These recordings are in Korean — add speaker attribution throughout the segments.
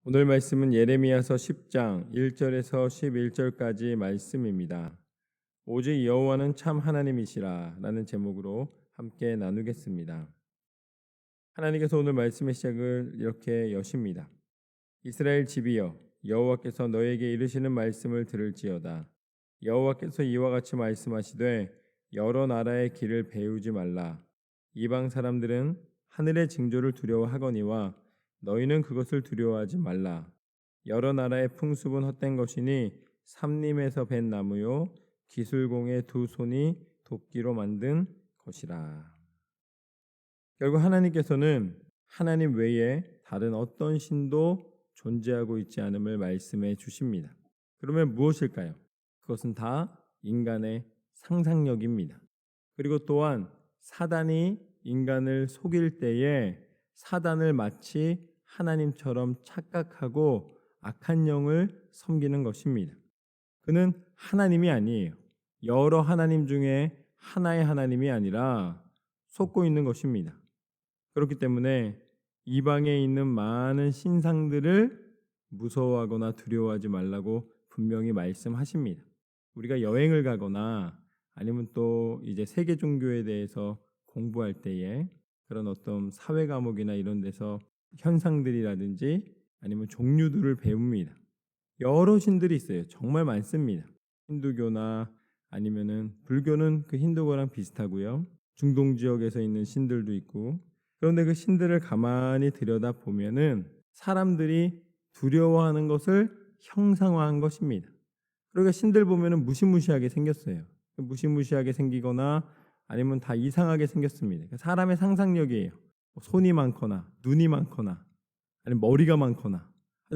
Speaker 1: 오늘 말씀은 예레미야서 10장 1절에서 11절까지 말씀입니다. 오직 여호와는 참 하나님이시라 라는 제목으로 함께 나누겠습니다. 하나님께서 오늘 말씀의 시작을 이렇게 여십니다. 이스라엘 집이여, 여호와께서 너에게 이르시는 말씀을 들을지어다. 여호와께서 이와 같이 말씀하시되 여러 나라의 길을 배우지 말라. 이방 사람들은 하늘의 징조를 두려워하거니와 너희는 그것을 두려워하지 말라. 여러 나라의 풍습은 헛된 것이니 삼림에서 벤 나무요 기술공의 두 손이 도끼로 만든 것이라. 결국 하나님께서는 하나님 외에 다른 어떤 신도 존재하고 있지 않음을 말씀해 주십니다. 그러면 무엇일까요? 그것은 다 인간의 상상력입니다. 그리고 또한 사단이 인간을 속일 때에 사단을 마치 하나님처럼 착각하고 악한 영을 섬기는 것입니다. 그는 하나님이 아니에요. 여러 하나님 중에 하나의 하나님이 아니라 속고 있는 것입니다. 그렇기 때문에 이방에 있는 많은 신상들을 무서워하거나 두려워하지 말라고 분명히 말씀하십니다. 우리가 여행을 가거나 아니면 또 이제 세계 종교에 대해서 공부할 때에 그런 어떤 사회 과목이나 이런 데서 현상들이라든지 아니면 종류들을 배웁니다. 여러 신들이 있어요. 정말 많습니다. 힌두교나 아니면은 불교는 그 힌두교랑 비슷하고요. 중동 지역에서 있는 신들도 있고, 그런데 그 신들을 가만히 들여다 보면은 사람들이 두려워하는 것을 형상화한 것입니다. 그러니까 신들 보면은 무시무시하게 생겼어요. 무시무시하게 생기거나 아니면 다 이상하게 생겼습니다. 그러니까 사람의 상상력이에요. 손이 많거나 눈이 많거나 아니면 머리가 많거나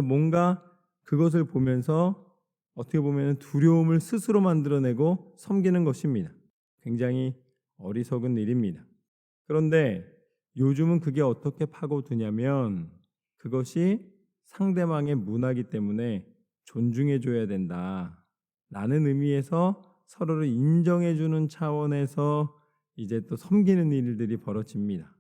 Speaker 1: 뭔가 그것을 보면서 어떻게 보면 두려움을 스스로 만들어내고 섬기는 것입니다. 굉장히 어리석은 일입니다. 그런데 요즘은 그게 어떻게 파고드냐면 그것이 상대방의 문화이기 때문에 존중해줘야 된다 라는 의미에서 서로를 인정해주는 차원에서 이제 또 섬기는 일들이 벌어집니다.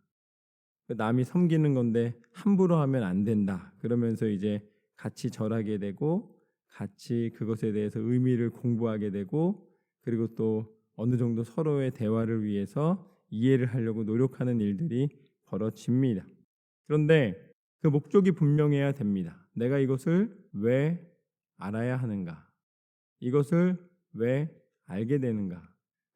Speaker 1: 남이 섬기는 건데 함부로 하면 안 된다 그러면서 이제 같이 절하게 되고 같이 그것에 대해서 의미를 공부하게 되고 그리고 또 어느 정도 서로의 대화를 위해서 이해를 하려고 노력하는 일들이 벌어집니다. 그런데 그 목적이 분명해야 됩니다. 내가 이것을 왜 알아야 하는가? 이것을 왜 알게 되는가?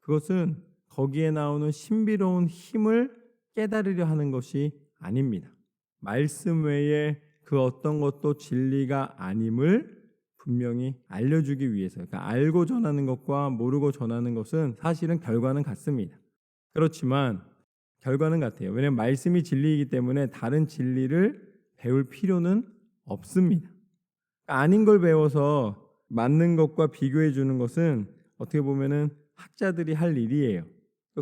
Speaker 1: 그것은 거기에 나오는 신비로운 힘을 깨달으려 하는 것이 아닙니다. 말씀 외에 그 어떤 것도 진리가 아님을 분명히 알려주기 위해서, 그러니까 알고 전하는 것과 모르고 전하는 것은 사실은 결과는 같습니다. 그렇지만 결과는 같아요. 왜냐하면 말씀이 진리이기 때문에 다른 진리를 배울 필요는 없습니다. 그러니까 아닌 걸 배워서 맞는 것과 비교해 주는 것은 어떻게 보면은 학자들이 할 일이에요.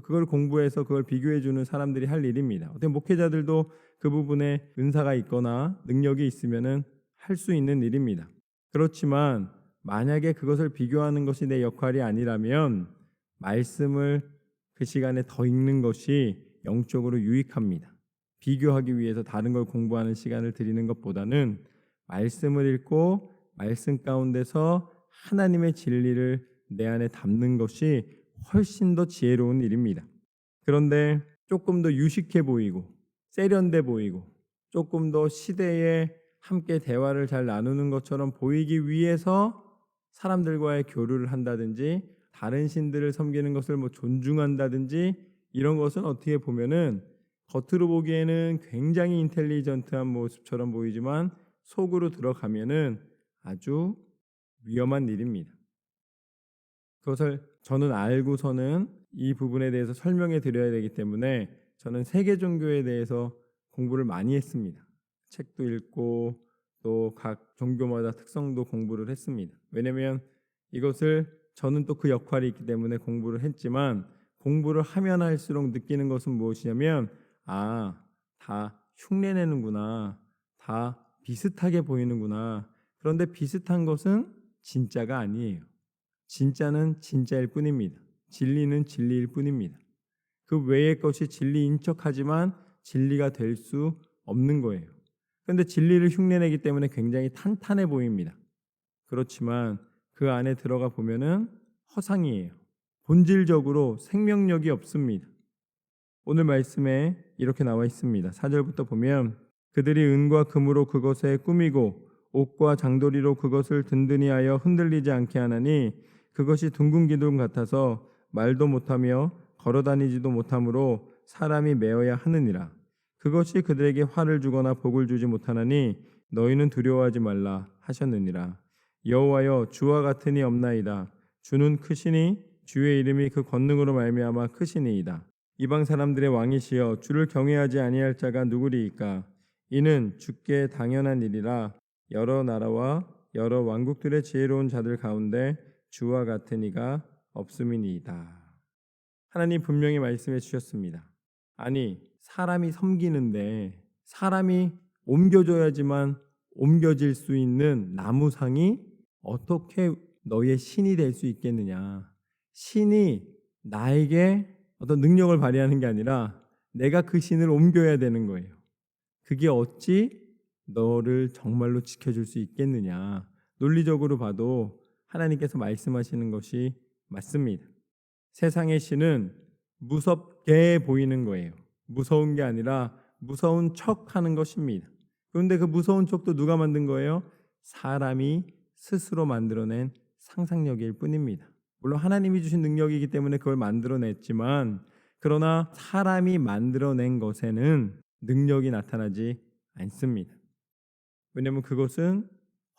Speaker 1: 그걸 공부해서 그걸 비교해 주는 사람들이 할 일입니다. 어떻게 목회자들도 그 부분에 은사가 있거나 능력이 있으면은 할 수 있는 일입니다. 그렇지만 만약에 그것을 비교하는 것이 내 역할이 아니라면 말씀을 그 시간에 더 읽는 것이 영적으로 유익합니다. 비교하기 위해서 다른 걸 공부하는 시간을 드리는 것보다는 말씀을 읽고 말씀 가운데서 하나님의 진리를 내 안에 담는 것이 훨씬 더 지혜로운 일입니다. 그런데 조금 더 유식해 보이고 세련돼 보이고 조금 더 시대에 함께 대화를 잘 나누는 것처럼 보이기 위해서 사람들과의 교류를 한다든지 다른 신들을 섬기는 것을 존중한다든지 이런 것은 어떻게 보면은 겉으로 보기에는 굉장히 인텔리전트한 모습처럼 보이지만 속으로 들어가면은 아주 위험한 일입니다. 그것을 저는 알고서는 이 부분에 대해서 설명해 드려야 되기 때문에 저는 세계 종교에 대해서 공부를 많이 했습니다. 책도 읽고 또 각 종교마다 특성도 공부를 했습니다. 왜냐하면 이것을 저는 또 그 역할이 있기 때문에 공부를 했지만 공부를 하면 할수록 느끼는 것은 무엇이냐면 다 흉내내는구나. 다 비슷하게 보이는구나. 그런데 비슷한 것은 진짜가 아니에요. 진짜는 진짜일 뿐입니다. 진리는 진리일 뿐입니다. 그 외의 것이 진리인 척하지만 진리가 될 수 없는 거예요. 그런데 진리를 흉내내기 때문에 굉장히 탄탄해 보입니다. 그렇지만 그 안에 들어가 보면은 허상이에요. 본질적으로 생명력이 없습니다. 오늘 말씀에 이렇게 나와 있습니다. 4절부터 보면 그들이 은과 금으로 그것에 꾸미고 옥과 장도리로 그것을 든든히 하여 흔들리지 않게 하나니 그것이 둥근 기둥 같아서 말도 못하며 걸어다니지도 못하므로 사람이 메어야 하느니라. 그것이 그들에게 화를 주거나 복을 주지 못하나니 너희는 두려워하지 말라 하셨느니라. 여호와여 주와 같은 이 없나이다. 주는 크시니 주의 이름이 그 권능으로 말미암아 크시니이다. 이방 사람들의 왕이시여 주를 경외하지 아니할 자가 누구리이까? 이는 주께 당연한 일이라. 여러 나라와 여러 왕국들의 지혜로운 자들 가운데 주와 같은 이가 없음이니이다. 하나님 분명히 말씀해 주셨습니다. 아니 사람이 섬기는데 사람이 옮겨줘야지만 옮겨질 수 있는 나무상이 어떻게 너의 신이 될 수 있겠느냐. 신이 나에게 어떤 능력을 발휘하는 게 아니라 내가 그 신을 옮겨야 되는 거예요. 그게 어찌 너를 정말로 지켜줄 수 있겠느냐. 논리적으로 봐도 하나님께서 말씀하시는 것이 맞습니다. 세상의 신은 무섭게 보이는 거예요. 무서운 게 아니라 무서운 척 하는 것입니다. 그런데 그 무서운 척도 누가 만든 거예요? 사람이 스스로 만들어낸 상상력일 뿐입니다. 물론 하나님이 주신 능력이기 때문에 그걸 만들어냈지만 그러나 사람이 만들어낸 것에는 능력이 나타나지 않습니다. 왜냐하면 그것은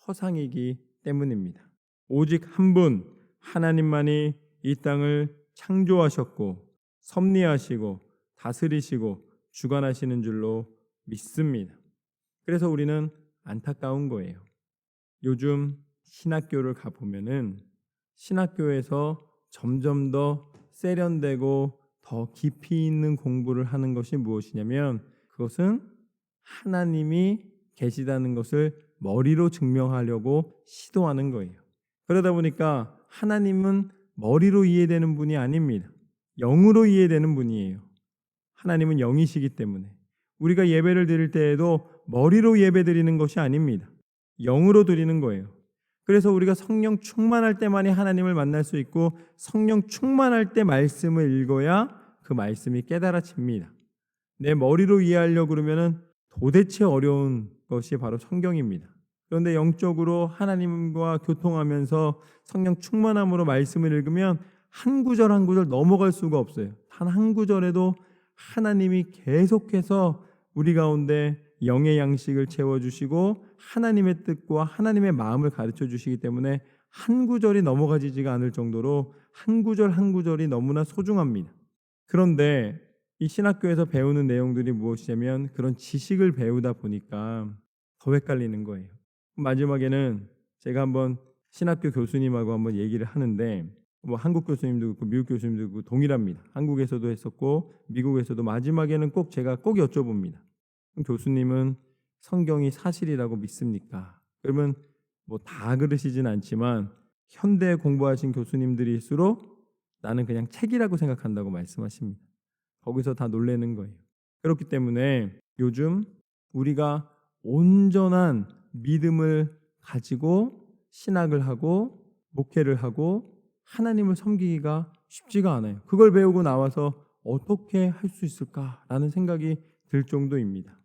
Speaker 1: 허상이기 때문입니다. 오직 한 분 하나님만이 이 땅을 창조하셨고 섭리하시고 다스리시고 주관하시는 줄로 믿습니다. 그래서 우리는 안타까운 거예요. 요즘 신학교를 가보면은 신학교에서 점점 더 세련되고 더 깊이 있는 공부를 하는 것이 무엇이냐면 그것은 하나님이 계시다는 것을 머리로 증명하려고 시도하는 거예요. 그러다 보니까 하나님은 머리로 이해되는 분이 아닙니다. 영으로 이해되는 분이에요. 하나님은 영이시기 때문에 우리가 예배를 드릴 때에도 머리로 예배 드리는 것이 아닙니다. 영으로 드리는 거예요. 그래서 우리가 성령 충만할 때만이 하나님을 만날 수 있고 성령 충만할 때 말씀을 읽어야 그 말씀이 깨달아집니다. 내 머리로 이해하려고 그러면은 도대체 어려운 것이 바로 성경입니다. 그런데 영적으로 하나님과 교통하면서 성령 충만함으로 말씀을 읽으면 한 구절 한 구절 넘어갈 수가 없어요. 단 한 구절에도 하나님이 계속해서 우리 가운데 영의 양식을 채워주시고 하나님의 뜻과 하나님의 마음을 가르쳐 주시기 때문에 한 구절이 넘어가지지가 않을 정도로 한 구절 한 구절이 너무나 소중합니다. 그런데 이 신학교에서 배우는 내용들이 무엇이냐면 그런 지식을 배우다 보니까 더 헷갈리는 거예요. 마지막에는 제가 한번 신학교 교수님하고 한번 얘기를 하는데 한국 교수님도 있고 미국 교수님도 있고 동일합니다. 한국에서도 했었고 미국에서도 마지막에는 꼭 제가 꼭 여쭤봅니다. 교수님은 성경이 사실이라고 믿습니까? 그러면 다 그러시진 않지만 현대 공부하신 교수님들일수록 나는 그냥 책이라고 생각한다고 말씀하십니다. 거기서 다 놀라는 거예요. 그렇기 때문에 요즘 우리가 온전한 믿음을 가지고 신학을 하고 목회를 하고 하나님을 섬기기가 쉽지가 않아요. 그걸 배우고 나와서 어떻게 할 수 있을까라는 생각이 들 정도입니다.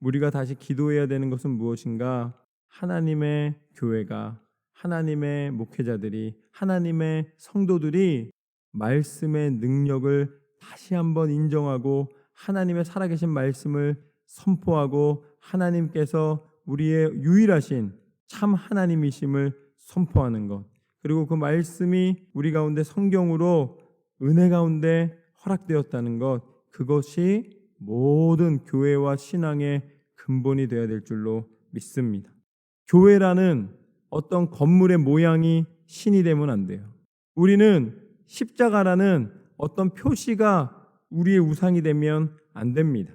Speaker 1: 우리가 다시 기도해야 되는 것은 무엇인가? 하나님의 교회가, 하나님의 목회자들이, 하나님의 성도들이 말씀의 능력을 다시 한번 인정하고 하나님의 살아계신 말씀을 선포하고 하나님께서 우리의 유일하신 참 하나님이심을 선포하는 것, 그리고 그 말씀이 우리 가운데 성경으로 은혜 가운데 허락되었다는 것, 그것이 모든 교회와 신앙의 근본이 되어야 될 줄로 믿습니다. 교회라는 어떤 건물의 모양이 신이 되면 안 돼요. 우리는 십자가라는 어떤 표시가 우리의 우상이 되면 안 됩니다.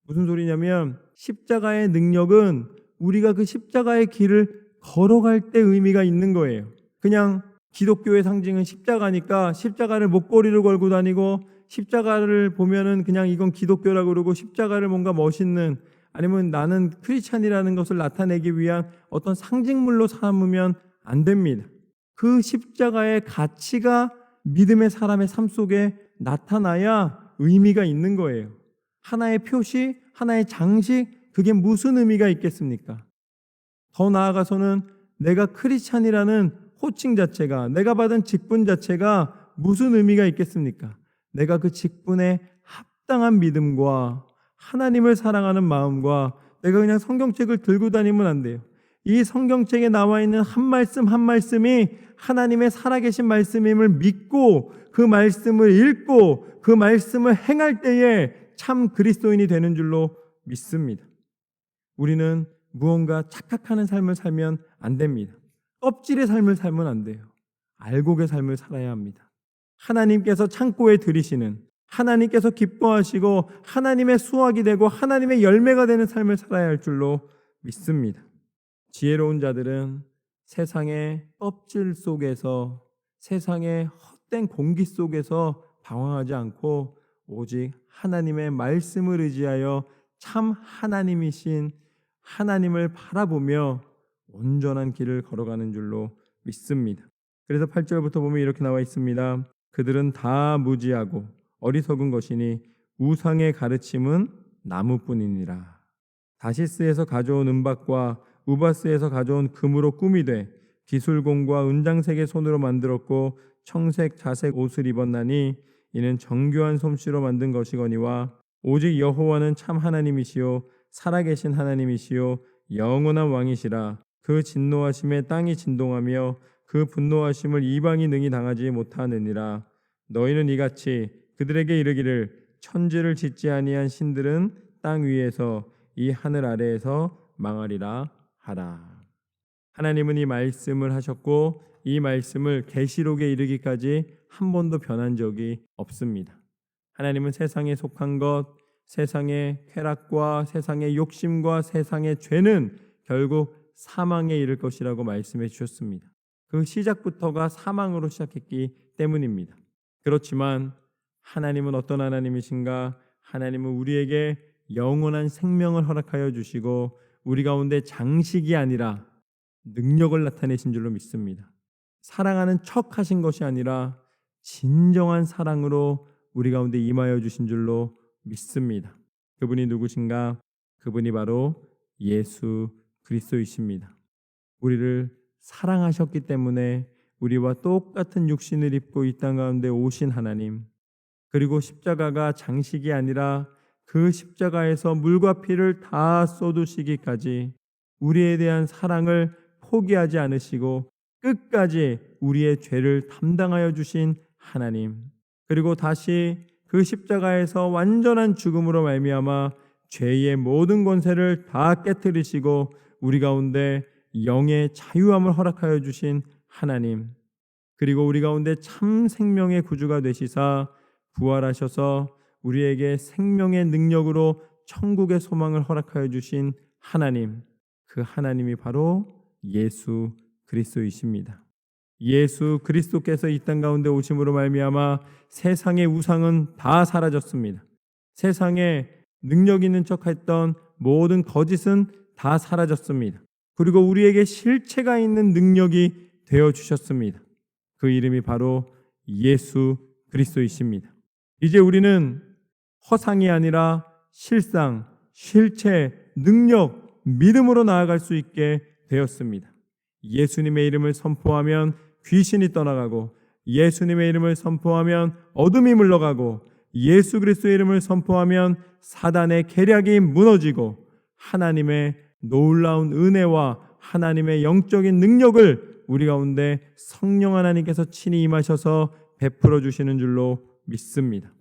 Speaker 1: 무슨 소리냐면 십자가의 능력은 우리가 그 십자가의 길을 걸어갈 때 의미가 있는 거예요. 그냥 기독교의 상징은 십자가니까 십자가를 목걸이로 걸고 다니고 십자가를 보면은 그냥 이건 기독교라고 그러고 십자가를 뭔가 멋있는 아니면 나는 크리스찬이라는 것을 나타내기 위한 어떤 상징물로 삼으면 안 됩니다. 그 십자가의 가치가 믿음의 사람의 삶 속에 나타나야 의미가 있는 거예요. 하나의 표시, 하나의 장식, 그게 무슨 의미가 있겠습니까? 더 나아가서는 내가 크리스찬이라는 호칭 자체가, 내가 받은 직분 자체가 무슨 의미가 있겠습니까? 내가 그 직분에 합당한 믿음과 하나님을 사랑하는 마음과 내가 그냥 성경책을 들고 다니면 안 돼요. 이 성경책에 나와 있는 한 말씀 한 말씀이 하나님의 살아계신 말씀임을 믿고 그 말씀을 읽고 그 말씀을 행할 때에 참 그리스도인이 되는 줄로 믿습니다. 우리는 무언가 착각하는 삶을 살면 안 됩니다. 껍질의 삶을 살면 안 돼요. 알곡의 삶을 살아야 합니다. 하나님께서 창고에 들이시는, 하나님께서 기뻐하시고 하나님의 수확이 되고 하나님의 열매가 되는 삶을 살아야 할 줄로 믿습니다. 지혜로운 자들은 세상의 껍질 속에서, 세상의 헛된 공기 속에서 방황하지 않고 오직 하나님의 말씀을 의지하여 참 하나님이신 하나님을 바라보며 온전한 길을 걸어가는 줄로 믿습니다. 그래서 8절부터 보면 이렇게 나와 있습니다. 그들은 다 무지하고 어리석은 것이니 우상의 가르침은 나무뿐이니라. 다시스에서 가져온 은박과 우바스에서 가져온 금으로 꾸미되 기술공과 은장색의 손으로 만들었고 청색 자색 옷을 입었나니 이는 정교한 솜씨로 만든 것이거니와 오직 여호와는 참 하나님이시요 살아계신 하나님이시요 영원한 왕이시라. 그 진노하심에 땅이 진동하며 그 분노하심을 이방이 능히 당하지 못하느니라. 너희는 이같이 그들에게 이르기를 천지를 짓지 아니한 신들은 땅 위에서 이 하늘 아래에서 망하리라 하라. 하나님은 이 말씀을 하셨고 이 말씀을 계시록에 이르기까지 한 번도 변한 적이 없습니다. 하나님은 세상에 속한 것, 세상의 쾌락과 세상의 욕심과 세상의 죄는 결국 사망에 이를 것이라고 말씀해 주셨습니다. 그 시작부터가 사망으로 시작했기 때문입니다. 그렇지만 하나님은 어떤 하나님이신가? 하나님은 우리에게 영원한 생명을 허락하여 주시고 우리 가운데 장식이 아니라 능력을 나타내신 줄로 믿습니다. 사랑하는 척 하신 것이 아니라 진정한 사랑으로 우리 가운데 임하여 주신 줄로 믿습니다. 그분이 누구신가? 그분이 바로 예수 그리스도이십니다. 우리를 사랑하셨기 때문에 우리와 똑같은 육신을 입고 이 땅 가운데 오신 하나님, 그리고 십자가가 장식이 아니라 그 십자가에서 물과 피를 다 쏟으시기까지 우리에 대한 사랑을 포기하지 않으시고 끝까지 우리의 죄를 담당하여 주신 하나님, 그리고 다시 그 십자가에서 완전한 죽음으로 말미암아 죄의 모든 권세를 다 깨뜨리시고 우리 가운데 영의 자유함을 허락하여 주신 하나님, 그리고 우리 가운데 참 생명의 구주가 되시사 부활하셔서 우리에게 생명의 능력으로 천국의 소망을 허락하여 주신 하나님, 그 하나님이 바로 예수 그리스도이십니다. 예수 그리스도께서 이 땅 가운데 오심으로 말미암아 세상의 우상은 다 사라졌습니다. 세상에 능력 있는 척했던 모든 거짓은 다 사라졌습니다. 그리고 우리에게 실체가 있는 능력이 되어 주셨습니다. 그 이름이 바로 예수 그리스도이십니다. 이제 우리는 허상이 아니라 실상, 실체, 능력, 믿음으로 나아갈 수 있게 되었습니다. 예수님의 이름을 선포하면 귀신이 떠나가고, 예수님의 이름을 선포하면 어둠이 물러가고, 예수 그리스도의 이름을 선포하면 사단의 계략이 무너지고 하나님의 놀라운 은혜와 하나님의 영적인 능력을 우리 가운데 성령 하나님께서 친히 임하셔서 베풀어 주시는 줄로 믿습니다.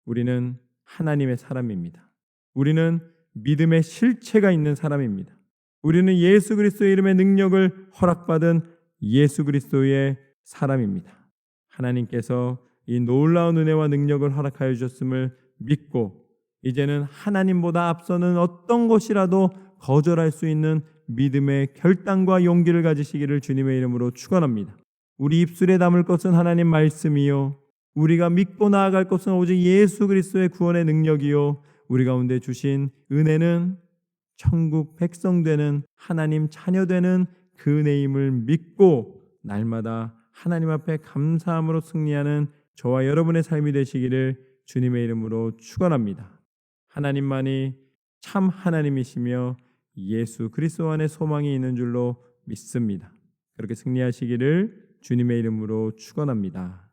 Speaker 1: 우리는 하나님의 사람입니다. 우리는 믿음의 실체가 있는 사람입니다. 우리는 예수 그리스도의 이름의 능력을 허락받은 예수 그리스도의 사람입니다. 하나님께서 이 놀라운 은혜와 능력을 허락하여 주셨음을 믿고 이제는 하나님보다 앞서는 어떤 것이라도 거절할 수 있는 믿음의 결단과 용기를 가지시기를 주님의 이름으로 축원합니다. 우리 입술에 담을 것은 하나님 말씀이요, 우리가 믿고 나아갈 것은 오직 예수 그리스도의 구원의 능력이요, 우리 가운데 주신 은혜는 천국 백성 되는 하나님 자녀 되는 그 은혜임을 믿고 날마다 하나님 앞에 감사함으로 승리하는 저와 여러분의 삶이 되시기를 주님의 이름으로 축원합니다. 하나님만이 참 하나님이시며 예수 그리스도 안에 소망이 있는 줄로 믿습니다. 그렇게 승리하시기를 주님의 이름으로 축원합니다.